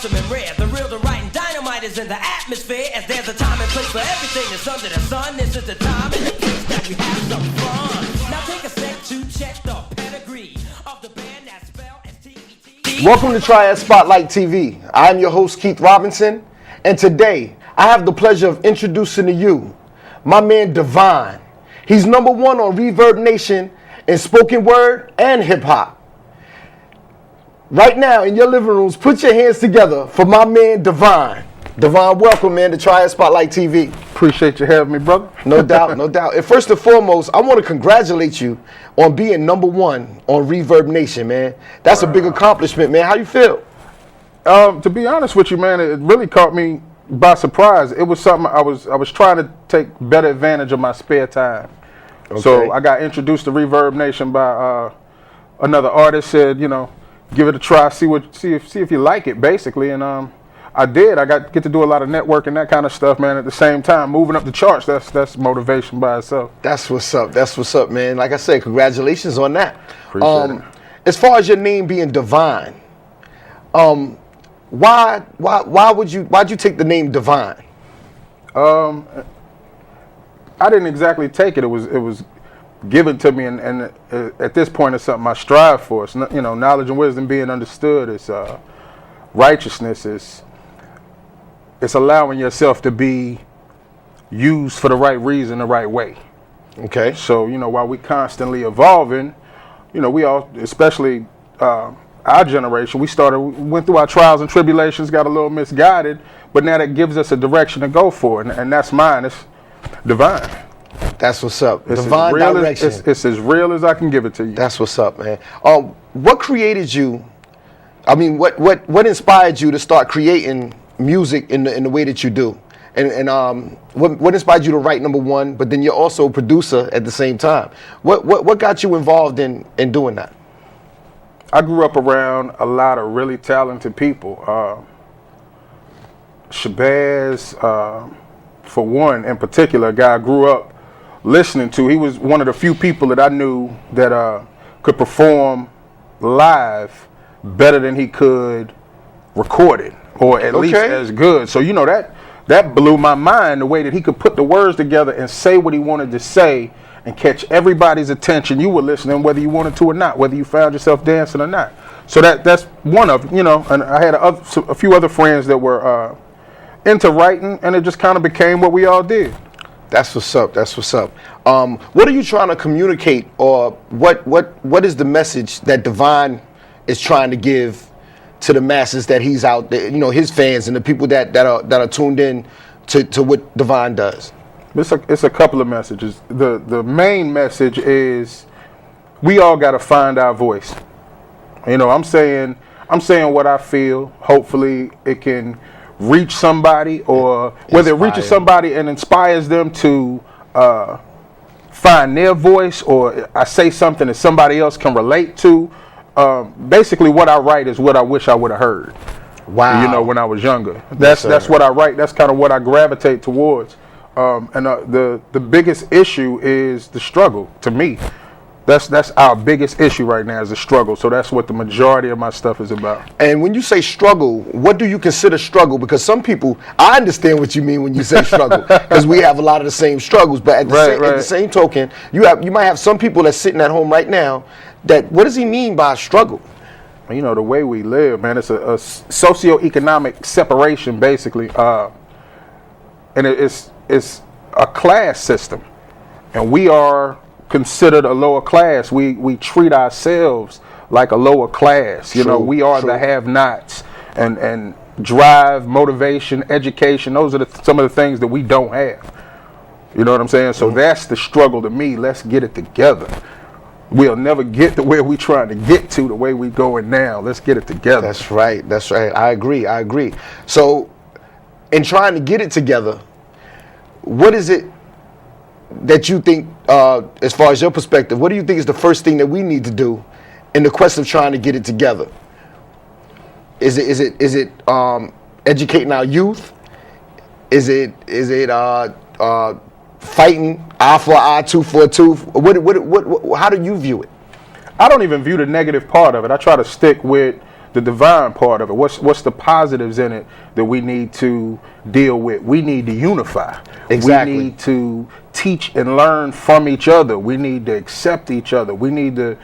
awesome and rare. The real, the right, and dynamite is in the atmosphere. As there's a time and place for everything that's under the sun. This is the time and the place that we have some fun. Now take a sec to check the pedigree of the band that's spelled S-T-E-T. Welcome to Triad Spotlight TV. I'm your host, Keith Robinson, and today I have the pleasure of introducing to you my man Divine. He's number one on Reverb Nation in spoken word and hip hop. Right now in your living rooms, put your hands together for my man Divine. Divine, welcome, man, to Triad Spotlight TV. Appreciate you having me, brother. No doubt, no doubt. And first and foremost, I want to congratulate you on being number one on Reverb Nation, man. That's a big accomplishment, man. How you feel? To be honest with you, man, it really caught me by surprise. It was something I was trying to take better advantage of my spare time. Okay. So I got introduced to Reverb Nation by another artist. Said, you know, give it a try, see if you like it, basically. And I did. I get to do a lot of networking, that kind of stuff, man. At the same time, moving up the charts, that's motivation by itself. That's what's up. That's what's up, man. Like I said, congratulations on that. Appreciate it. As far as your name being Divine, why'd you take the name Divine? I didn't exactly take it. It was given to me, and at this point, it's something I strive for. It's, you know, knowledge and wisdom being understood. It's righteousness. It's allowing yourself to be used for the right reason, the right way. Okay. So, you know, while we constantly evolving, you know, we all, especially our generation, went through our trials and tribulations, got a little misguided, but now that gives us a direction to go for, and that's mine. It's Divine. That's what's up. It's Divine direction. It's as real as I can give it to you. That's what's up, man. What created you? I mean, what inspired you to start creating music in the way that you do? And what inspired you to write number one? But then you're also a producer at the same time. What got you involved in doing that? I grew up around a lot of really talented people. Shabazz, for one in particular, a guy I grew up listening to. He was one of the few people that I knew that could perform live better than he could record it, or at least as good. So, you know, that blew my mind, the way that he could put the words together and say what he wanted to say and catch everybody's attention. You were listening whether you wanted to or not, whether you found yourself dancing or not. So that's one of, you know, and I had a few other friends that were into writing, and it just kind of became what we all did. That's what's up. That's what's up. What are you trying to communicate, or what is the message that Divine is trying to give to the masses that he's out there, you know, his fans and the people that are tuned in to what Divine does? It's a couple of messages. The main message is we all got to find our voice. You know, I'm saying what I feel. Hopefully it can reach somebody, or whether it reaches somebody and inspires them to find their voice, or I say something that somebody else can relate to. Basically what I write is what I wish I would have heard. Wow. You know, when I was younger. That's what I write. That's kind of what I gravitate towards. And the biggest issue is the struggle, to me. That's our biggest issue right now, is the struggle. So that's what the majority of my stuff is about. And when you say struggle, what do you consider struggle? Because some people, I understand what you mean when you say struggle, because we have a lot of the same struggles. But at the same token, you might have some people that's sitting at home right now that, what does he mean by struggle? You know, the way we live, man, it's a socioeconomic separation, basically. And it's a class system. And we are considered a lower class. We treat ourselves like a lower class. You know, we are the have-nots, and drive, motivation, education. Those are some of the things that we don't have. You know what I'm saying? So that's the struggle to me. Let's get it together. We'll never get to where we trying to get to the way we going now. Let's get it together. That's right. That's right. I agree. So, in trying to get it together, what is it that you think, as far as your perspective, what do you think is the first thing that we need to do in the quest of trying to get it together? Is it educating our youth? Is it fighting eye for eye, tooth for a tooth? How do you view it? I don't even view the negative part of it. I try to stick with the divine part of it. What's the positives in it that we need to deal with? We need to unify. Exactly. We need to teach and learn from each other. We need to accept each other. We need to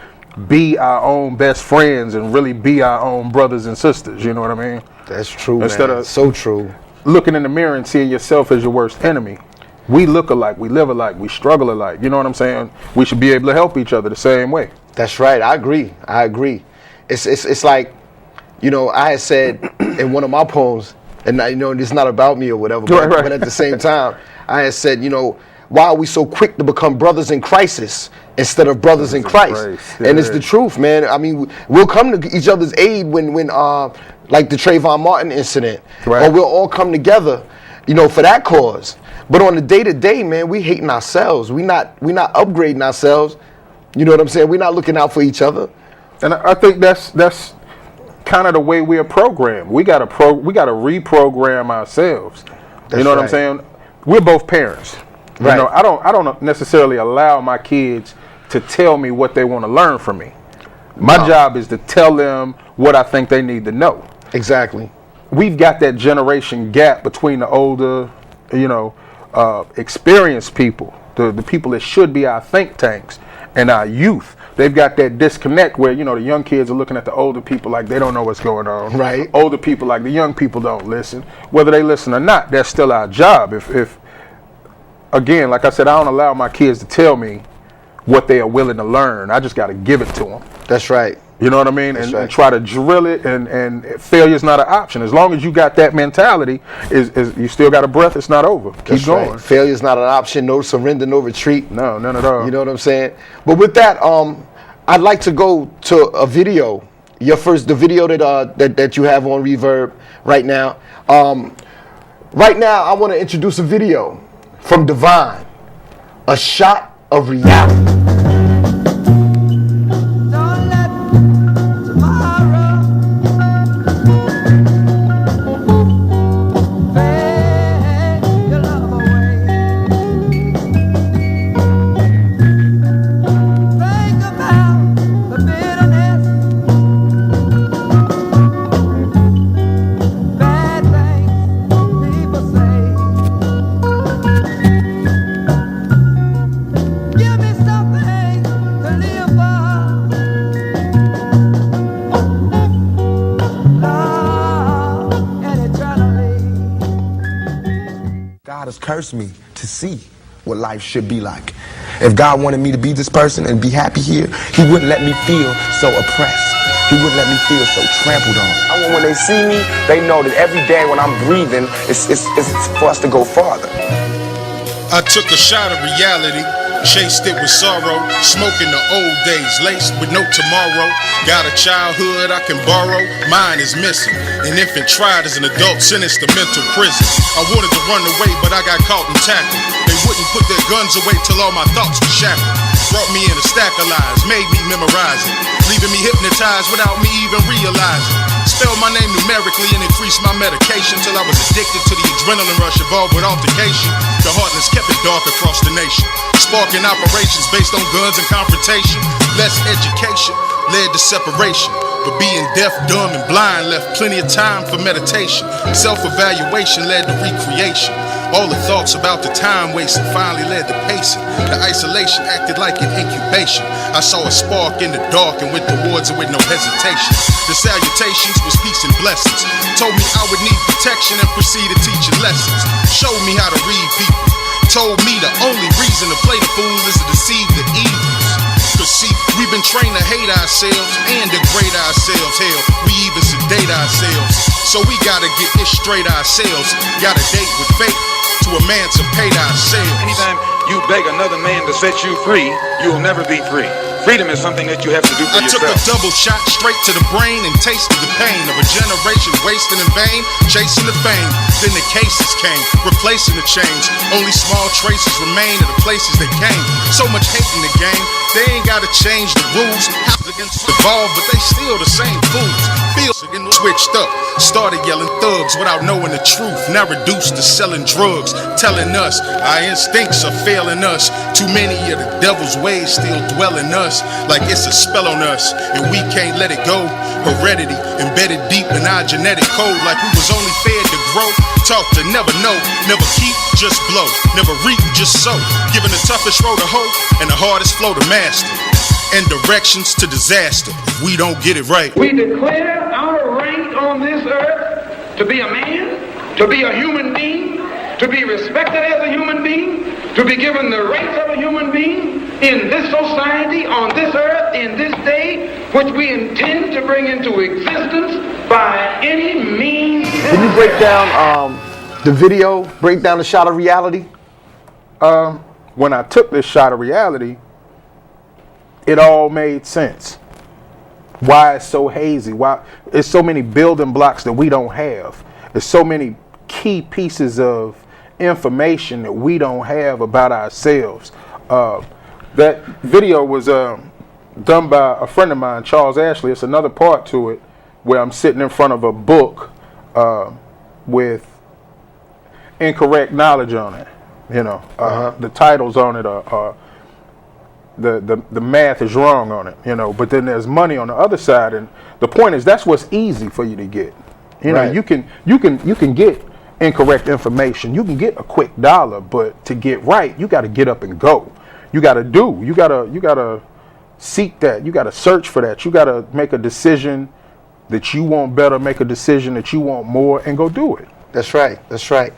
be our own best friends and really be our own brothers and sisters. You know what I mean? That's true, Instead man. of So true. looking in the mirror and seeing yourself as your worst enemy. We look alike, we live alike, we struggle alike. You know what I'm saying? We should be able to help each other the same way. That's right. I agree. It's like, you know, I had said in one of my poems, and you know, it's not about me or whatever, but at the same time, I had said, you know, why are we so quick to become brothers in crisis instead of brothers in Christ? Yeah. And it's the truth, man. I mean, we'll come to each other's aid when like the Trayvon Martin incident, right. or we'll all come together, you know, for that cause. But on the day-to-day, man, we hating ourselves. We not upgrading ourselves. You know what I'm saying? We're not looking out for each other. And I think that's kind of the way we are programmed. We gotta reprogram ourselves. You know what I'm saying? We're both parents. Right. You know, I don't necessarily allow my kids to tell me what they want to learn from me. My job is to tell them what I think they need to know. Exactly. We've got that generation gap between the older, you know, experienced people, the people that should be our think tanks, and our youth. They've got that disconnect where, you know, the young kids are looking at the older people like they don't know what's going on. Right. Older people like the young people don't listen. Whether they listen or not, that's still our job. If again, like I said, I don't allow my kids to tell me what they are willing to learn. I just got to give it to them. That's right. You know what I mean? That's And, right. and try to drill it, and failure's not an option. As long as you got that mentality, is you still got a breath, it's not over. Keep That's going. right. Failure's not an option. No surrender, no retreat. No, none at all. You know what I'm saying? But with that, I'd like to go to a video. The video that you have on Reverb right now. Right now, I want to introduce a video from Divine, A Shot of Reality. Don't let tomorrow fade your love away. Think about the bitterness, bad things people say. Give me something to live for. Love and eternally. God has cursed me to see what life should be like. If God wanted me to be this person and be happy here, he wouldn't let me feel so oppressed. He wouldn't let me feel so trampled on. I want when they see me, they know that every day when I'm breathing, it's for us to go farther. I took a shot of reality, chased it with sorrow, smoking the old days, laced with no tomorrow. Got a childhood I can borrow, mine is missing. An infant tried as an adult, sentenced to mental prison. I wanted to run away, but I got caught and tackled. They wouldn't put their guns away till all my thoughts were shackled. Brought me in a stack of lies, made me memorize it, leaving me hypnotized without me even realizing. Spelled my name numerically and increased my medication till I was addicted to the adrenaline rush involved with altercation. The heartless kept it dark across the nation, sparking operations based on guns and confrontation. Less education led to separation, but being deaf, dumb, and blind left plenty of time for meditation. Self-evaluation led to recreation. All the thoughts about the time wasted finally led to pacing. The isolation acted like an incubation. I saw a spark in the dark and went towards it with no hesitation. The salutations was peace and blessings. Told me I would need protection and proceeded teaching lessons. Showed me how to read people. Told me the only reason to play the fool is to deceive the evils. Cause see, we've been trained to hate ourselves and degrade ourselves. Hell, we even sedate ourselves. So we gotta get this straight ourselves. Gotta date with fate to emancipate ourselves. Anytime you beg another man to set you free, you'll never be free. Freedom is something that you have to do for I took yourself. a double shot straight to the brain and tasted the pain of a generation wasting in vain, chasing the fame. Then the cases came, replacing the chains. Only small traces remain of the places they came. So much hate in the game, they ain't gotta change the rules. House against evolve, but they still the same fools. feel switched up. Started yelling thugs without knowing the truth. Now reduced to selling drugs, telling us our instincts are failing us. Too many of the devil's ways still dwell in us, like it's a spell on us, and we can't let it go. Heredity embedded deep in our genetic code, like we was only fed to grow. Talk to never know, never keep, just blow. Never reap, just sow. Given the toughest road to hope and the hardest flow to master, and directions to disaster if we don't get it right. We declare our right on this earth to be a man, to be a human being, to be respected as a human being, to be given the rights of a human being in this society, on this earth, in this day, which we intend to bring into existence by any means. Can you break down the video, break down the shot of reality? When I took this shot of reality, it all made sense. Why it's so hazy? Why it's so many building blocks that we don't have? There's so many key pieces of information that we don't have about ourselves. That video was done by a friend of mine, Charles Ashley. It's another part to it where I'm sitting in front of a book with incorrect knowledge on it. You know, the titles on it are the math is wrong on it. You know, but then there's money on the other side, and the point is that's what's easy for you to get. You know, you can get incorrect information. You can get a quick dollar, but to get right, you got to get up and go. You got to seek that. You got to search for that. You got to make a decision that you want better, make a decision that you want more, and go do it. That's right. That's right.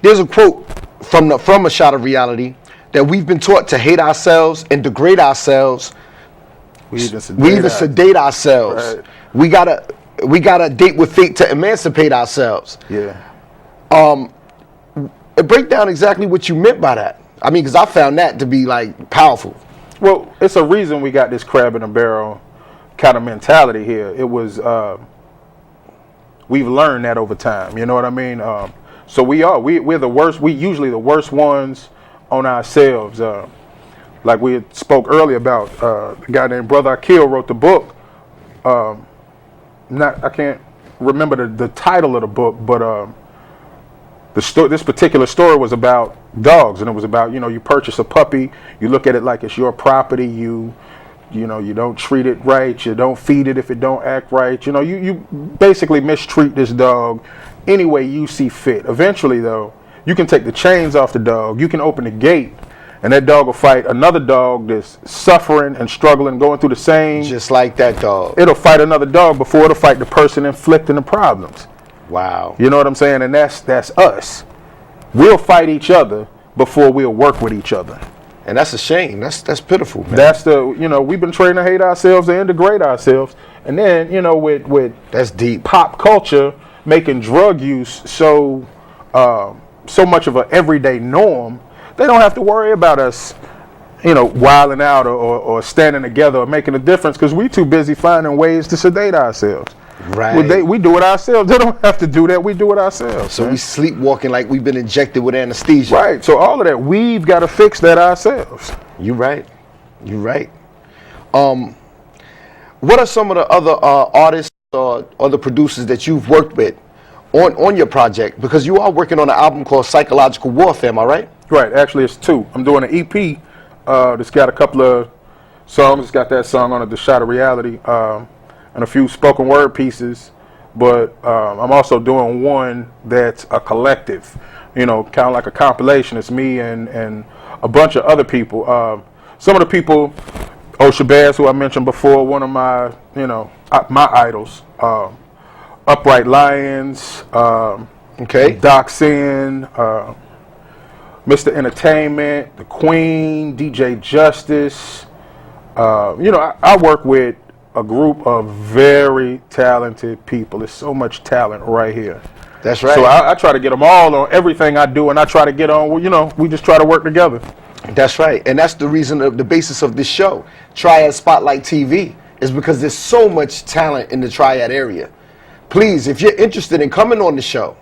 There's a quote from a shot of reality that we've been taught to hate ourselves and degrade ourselves. We even sedate ourselves. Right. We gotta date with fate to emancipate ourselves. Yeah. Break down exactly what you meant by that. I mean, because I found that to be like powerful. Well, it's a reason we got this crab in a barrel kind of mentality here. It was we've learned that over time. You know what I mean? So we're the worst. We usually the worst ones on ourselves. Like we had spoke earlier about a guy named Brother Akil wrote the book. I can't remember the title of the book, but this particular story was about dogs, and it was about, you purchase a puppy, you look at it like it's your property, you don't treat it right, you don't feed it if it don't act right, you basically mistreat this dog any way you see fit. Eventually, though, you can take the chains off the dog, you can open the gate, and that dog will fight another dog that's suffering and struggling, going through the same. Just like that dog. It'll fight another dog before it'll fight the person inflicting the problems. Wow. You know what I'm saying? And that's us. We'll fight each other before we'll work with each other. And that's a shame. That's pitiful, man. That's we've been trained to hate ourselves and degrade ourselves. And then, with that's deep. Pop culture making drug use so much of an everyday norm, they don't have to worry about us, wilding out or standing together or making a difference, because we too busy finding ways to sedate ourselves. Right. We do it ourselves. They don't have to do that. We do it ourselves. So we sleepwalking like we've been injected with anesthesia. Right. So all of that, we've got to fix that ourselves. You're right. What are some of the other artists or other producers that you've worked with on your project? Because you are working on an album called Psychological Warfare, am I right? Right. Actually, it's two. I'm doing an EP that's got a couple of songs. It's got that song on it, The Shot of Reality, and a few spoken word pieces. But I'm also doing one that's a collective, kind of like a compilation. It's me and a bunch of other people. Some of the people, Shabazz, who I mentioned before, one of my, my idols. Upright Lions, Doc Sin, Mr. Entertainment, The Queen, DJ Justice. I work with a group of very talented people. There's so much talent right here. That's right. So I try to get them all on everything I do, and I try to get on, we just try to work together. That's right. And that's the reason of the basis of this show, Triad Spotlight TV, is because there's so much talent in the Triad area. Please, if you're interested in coming on the show,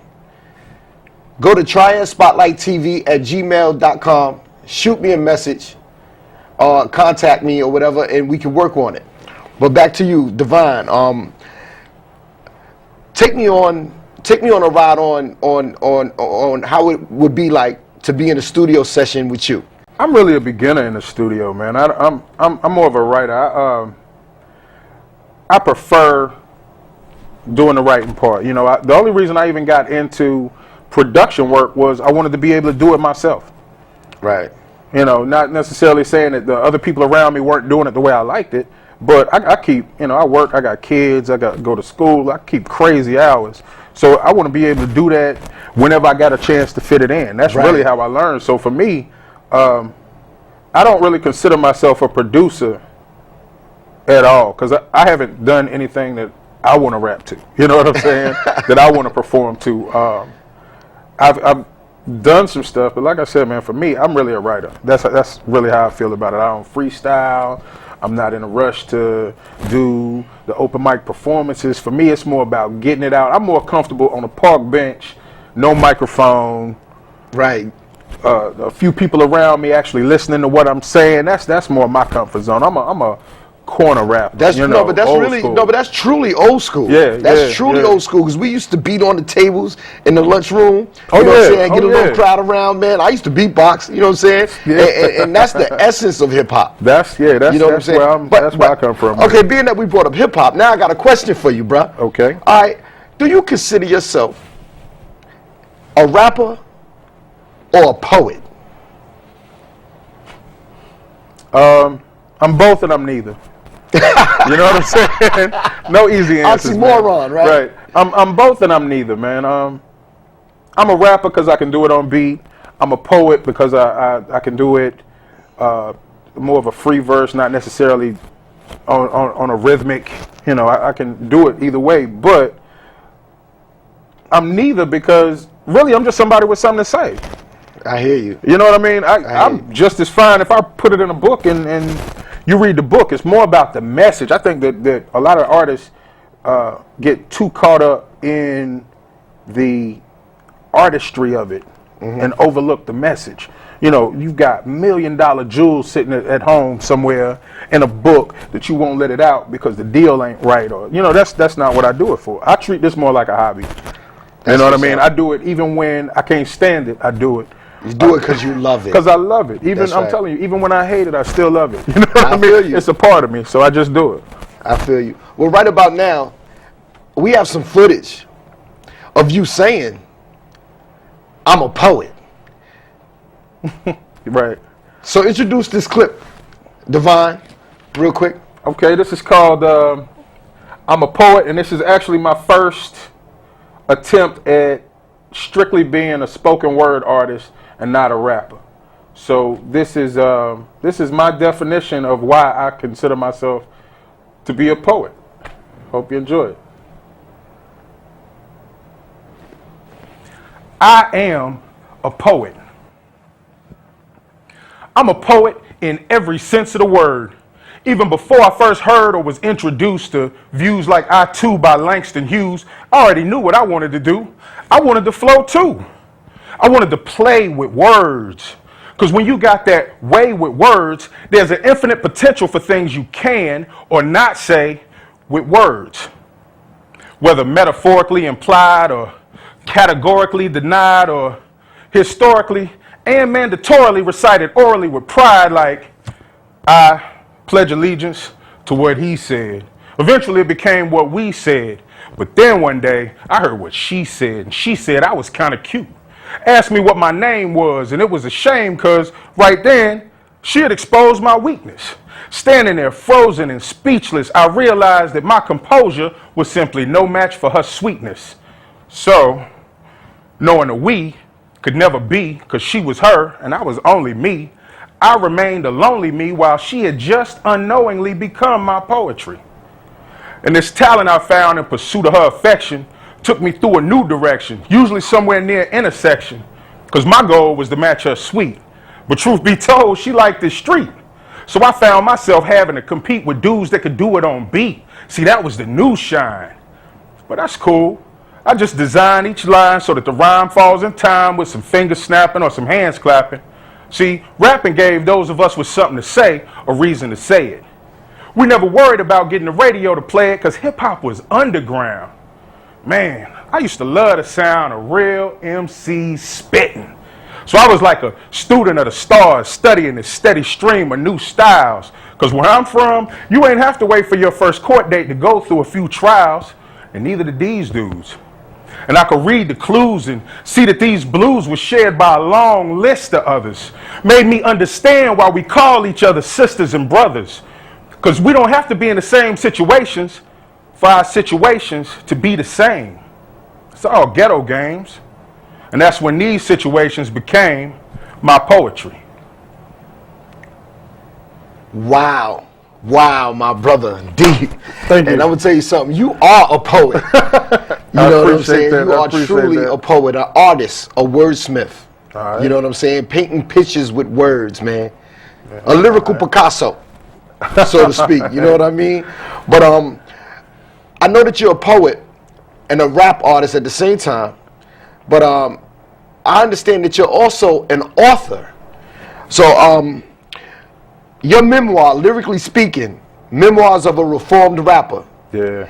go to triadspotlighttv@gmail.com, shoot me a message, contact me or whatever, and we can work on it. But back to you, Divine. take me on a ride on how it would be like to be in a studio session with you. I'm really a beginner in the studio, man. I'm more of a writer. I prefer doing the writing part. You know, the only reason I even got into production work was I wanted to be able to do it myself. Right. You know, not necessarily saying that the other people around me weren't doing it the way I liked it, but I keep, you know, I work, I got kids, I got to go to school, I keep crazy hours. So I want to be able to do that whenever I got a chance to fit it in. That's really how I learned. So for me, I don't really consider myself a producer at all, because I haven't done anything that I want to rap to. You know what I'm saying? That I want to perform to. I've done some stuff, but like I said, man, for me, I'm really a writer. That's really how I feel about it. I don't freestyle. I'm not in a rush to do the open mic performances. For me, it's more about getting it out. I'm more comfortable on a park bench, no microphone. Right. A few people around me actually listening to what I'm saying. That's more my comfort zone. I'm a corner rapper. But that's truly old school. Yeah, that's truly old school, because we used to beat on the tables in the lunchroom. You know what I'm saying? Get a little crowd around, man. I used to beatbox. You know what I'm saying? Yeah. And that's the essence of hip hop. That's you know what I'm saying? That's where I come from. Okay, being that we brought up hip hop, now I got a question for you, bro. Okay. All right. Do you consider yourself a rapper or a poet? I'm both and I'm neither. You know what I'm saying? No easy answers. Oxymoron, man. Right. I'm both and I'm neither, man. I'm a rapper because I can do it on beat. I'm a poet because I can do it more of a free verse, not necessarily on a rhythmic. You know, I can do it either way. But I'm neither because really I'm just somebody with something to say. I hear you. You know what I mean? I'm just as fine if I put it in a book and you read the book. It's more about the message. I think that a lot of artists get too caught up in the artistry of it and overlook the message. You know, you've got $1 million jewels sitting at home somewhere in a book that you won't let it out because the deal ain't right, or you know, that's not what I do it for. I treat this more like a hobby. You know what I mean? I do it even when I can't stand it. I do it. You do it because you love it. Because I love it. Even I'm telling you, even when I hate it, I still love it. You know what I mean? Feel you. It's a part of me, so I just do it. I feel you. Well, right about now, we have some footage of you saying, "I'm a poet." Right. So introduce this clip, Divine, real quick. Okay, this is called "I'm a Poet," and this is actually my first attempt at strictly being a spoken word artist and not a rapper. So this is my definition of why I consider myself to be a poet. Hope you enjoy it. I am a poet. I'm a poet in every sense of the word. Even before I first heard or was introduced to Views Like I Too by Langston Hughes, I already knew what I wanted to do. I wanted to flow too. I wanted to play with words. Because when you got that way with words, there's an infinite potential for things you can or not say with words. Whether metaphorically implied or categorically denied or historically and mandatorily recited orally with pride, like I pledge allegiance to what he said. Eventually it became what we said. But then one day I heard what she said, and she said I was kind of cute. Asked me what my name was, and it was a shame because right then she had exposed my weakness. Standing there frozen and speechless, I realized that my composure was simply no match for her sweetness. So, knowing that we could never be because she was her and I was only me, I remained a lonely me while she had just unknowingly become my poetry. And this talent I found in pursuit of her affection took me through a new direction, usually somewhere near intersection, because my goal was to match her sweet. But truth be told, she liked this street. So I found myself having to compete with dudes that could do it on beat. See, that was the new shine. But that's cool. I just design each line so that the rhyme falls in time with some fingers snapping or some hands clapping. See, rapping gave those of us with something to say a reason to say it. We never worried about getting the radio to play it because hip-hop was underground. man, I used to love the sound of real MCs spitting. So I was like a student of the stars, studying this steady stream of new styles. Because where I'm from, you ain't have to wait for your first court date to go through a few trials, and neither did these dudes. And I could read the clues and see that these blues were shared by a long list of others. Made me understand why we call each other sisters and brothers. Because we don't have to be in the same situations for our situations to be the same. It's all ghetto games. And that's when these situations became my poetry. Wow. Wow, my brother, deep. Thank you. And I'm gonna tell you something. You are a poet. You know what I'm saying? You are truly a poet, an artist, a wordsmith. Right. You know what I'm saying? Painting pictures with words, man. A lyrical Picasso, so to speak. You know what I mean? But I know that you're a poet and a rap artist at the same time. But I understand that you're also an author. So your memoir, lyrically speaking, Memoirs of a Reformed Rapper. Yeah.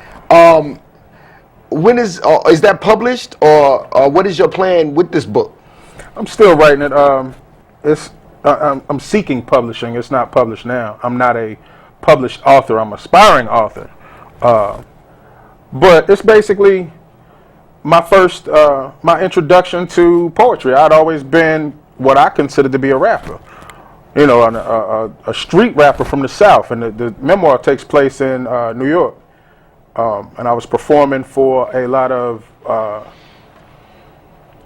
When is that published, or what is your plan with this book? I'm still writing it. I'm seeking publishing. It's not published now. I'm not a published author. I'm an aspiring author. But it's basically my first, my introduction to poetry. I'd always been what I considered to be a rapper. You know, a street rapper from the South. And the memoir takes place in New York. And I was performing for a lot of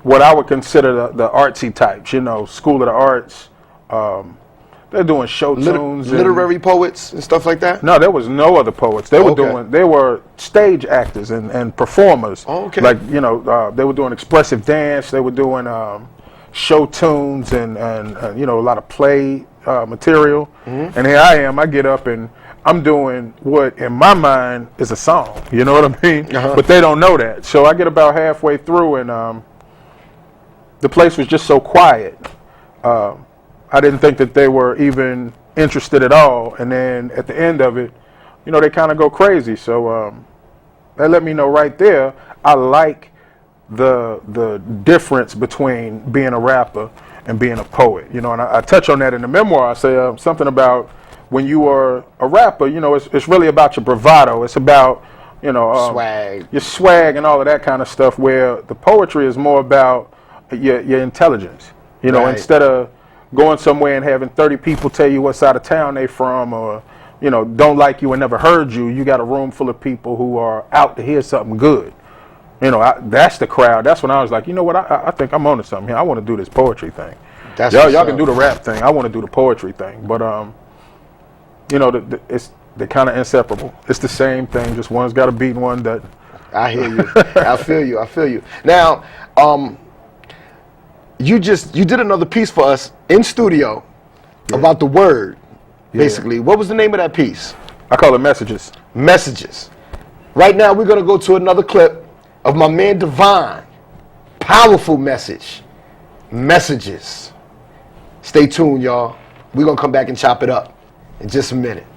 what I would consider the artsy types, you know, School of the Arts. They're doing show tunes. Literary poets and stuff like that? No, there was no other poets. They were stage actors and performers. Oh, okay. Like, you know, they were doing expressive dance. They were doing show tunes and you know, a lot of play material. Mm-hmm. And here I am. I get up and I'm doing what in my mind is a song. You know what I mean? Uh-huh. But they don't know that. So I get about halfway through and the place was just so quiet. I didn't think that they were even interested at all. And then at the end of it, you know, they kind of go crazy. So that let me know right there, I like the difference between being a rapper and being a poet. You know, and I touch on that in the memoir. I say something about when you are a rapper, you know, it's really about your bravado. It's about, you know, swag. Your swag and all of that kind of stuff, where the poetry is more about your intelligence. You know, right. Instead of going somewhere and having 30 people tell you what side of town they from, or, you know, don't like you and never heard you, you got a room full of people who are out to hear something good. You know, that's the crowd. That's when I was like, you know what, I think I'm onto something here. I want to do this poetry thing. Y'all can do the rap thing. I want to do the poetry thing. But, you know, they're kind of inseparable. It's the same thing, just one's got a beat and one doesn't. I hear you. I feel you. Now, you did another piece for us in studio about the word, basically. What was the name of that piece? I call it Messages. Messages. Right now, we're going to go to another clip of my man Divine. Powerful message. Messages. Stay tuned, y'all. We're going to come back and chop it up in just a minute.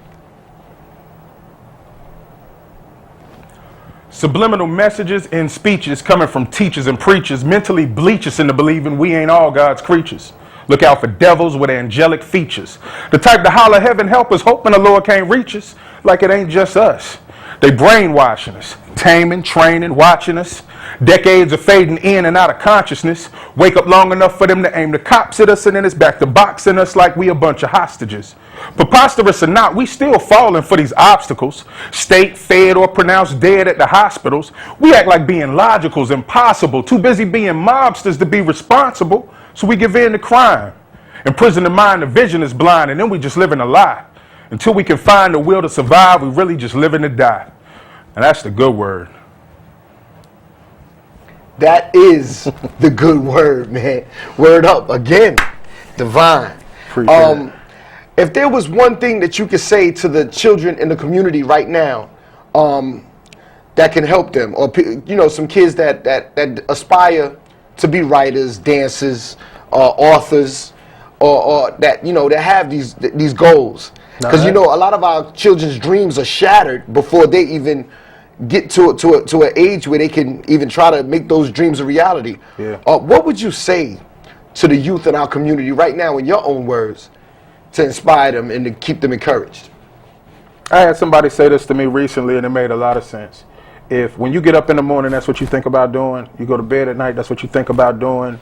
Subliminal messages and speeches coming from teachers and preachers mentally bleach us into believing we ain't all God's creatures. Look out for devils with angelic features. The type to holler heaven help us, hoping the Lord can't reach us, like it ain't just us. They brainwashing us, taming, training, watching us. Decades of fading in and out of consciousness. Wake up long enough for them to aim the cops at us, and then it's back to boxing us like we a bunch of hostages. Preposterous or not, we still falling for these obstacles. State, fed, or pronounced dead at the hospitals. We act like being logical is impossible. Too busy being mobsters to be responsible, so we give in to crime. Imprison the mind, the vision is blind, and then we just living a lie. Until we can find the will to survive, we really just living to die. And that's the good word. That is the good word, man. Word up. Again, Divine. If there was one thing that you could say to the children in the community right now that can help them, or, you know, some kids that aspire to be writers, dancers, authors, or that, you know, that have these goals. Because, you know, a lot of our children's dreams are shattered before they even get to an age where they can even try to make those dreams a reality. Yeah. What would you say to the youth in our community right now, in your own words, to inspire them and to keep them encouraged? I had somebody say this to me recently, and it made a lot of sense. If when you get up in the morning, that's what you think about doing. You go to bed at night, that's what you think about doing.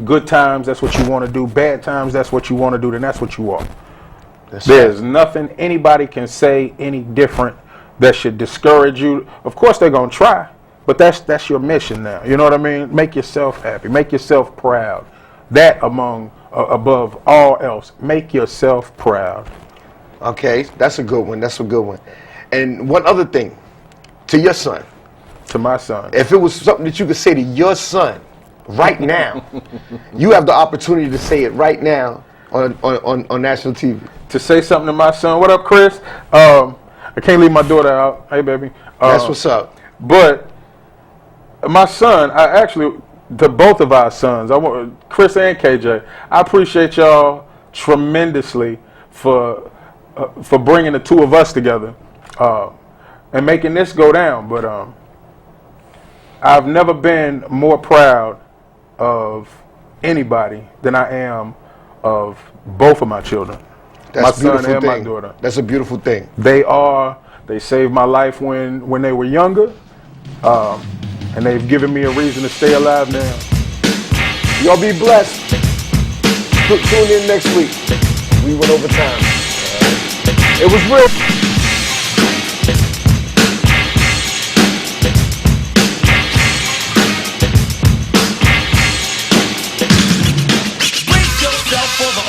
Good times, that's what you want to do. Bad times, that's what you want to do. Then that's what you are. There's nothing anybody can say any different that should discourage you. Of course, they're gonna try, but that's your mission now. You know what I mean? Make yourself happy. Make yourself proud. That above all else, make yourself proud. Okay, that's a good one. That's a good one. And one other thing, to your son. To my son. If it was something that you could say to your son right now, you have the opportunity to say it right now on national TV. To say something to my son. What up, Chris? I can't leave my daughter out. Hey, baby. That's what's up. But my son, to both of our sons, Chris and KJ, I appreciate y'all tremendously for bringing the two of us together and making this go down. But I've never been more proud of anybody than I am of both of my children. That's my son and my daughter. That's a beautiful thing. They saved my life when they were younger, and they've given me a reason to stay alive now. Y'all be blessed. Tune in next week. We went over time. It was real.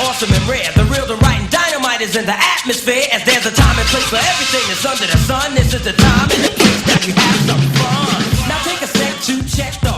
Awesome and rare, the real, the right, and dynamite is in the atmosphere. As there's a time and place for everything that's under the sun. This is the time and the place that we have some fun. Now take a sec to check the